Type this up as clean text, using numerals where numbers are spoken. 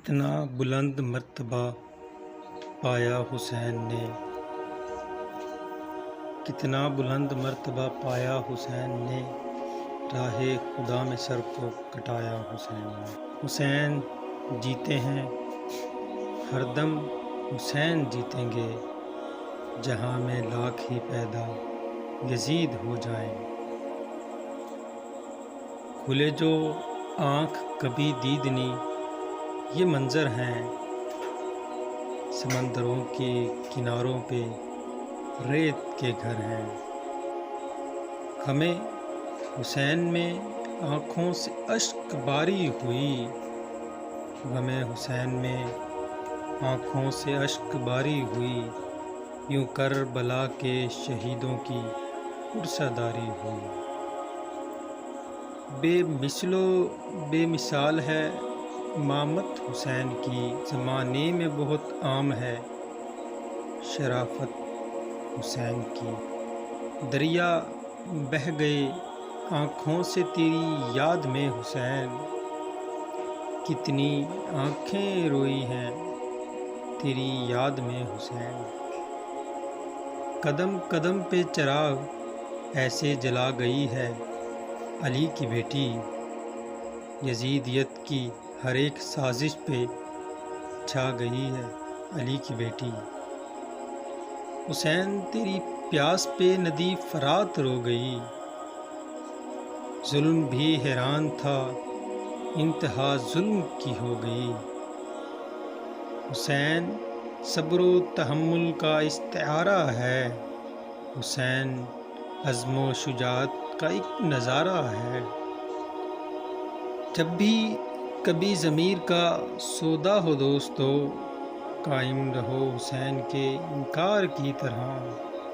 کتنا بلند مرتبہ پایا حسین نے، کتنا بلند مرتبہ پایا حسین نے، راہ خدا میں سر کو کٹایا حسین نے۔ حسین جیتے ہیں ہر دم، حسین جیتیں گے جہاں میں لاکھ ہی پیدا یزید ہو جائیں۔ کھلے جو آنکھ کبھی دیدنی، یہ منظر ہیں سمندروں کے کناروں پہ ریت کے گھر ہیں۔ ہمیں حسین میں آنکھوں سے اشک باری ہوئی، غمِ حسین میں آنکھوں سے اشک باری ہوئی، یوں کربلا کے شہیدوں کی عرصہ داری ہوئی۔ بے مثل و بے مثال ہے امامت حسین کی، زمانے میں بہت عام ہے شرافت حسین کی۔ دریا بہہ گئے آنکھوں سے تیری یاد میں حسین، کتنی آنکھیں روئی ہیں تیری یاد میں حسین۔ قدم قدم پہ چراغ ایسے جلا گئی ہے علی کی بیٹی، یزیدیت کی ہر ایک سازش پہ چھا گئی ہے علی کی بیٹی۔ حسین تیری پیاس پہ ندی فرات رو گئی، ظلم بھی حیران تھا انتہا ظلم کی ہو گئی۔ حسین صبر و تحمل کا استعارہ ہے، حسین عزم و شجاعت کا ایک نظارہ ہے۔ جب بھی کبھی ضمیر کا سودا ہو دوستو، قائم رہو حسین کے انکار کی طرح۔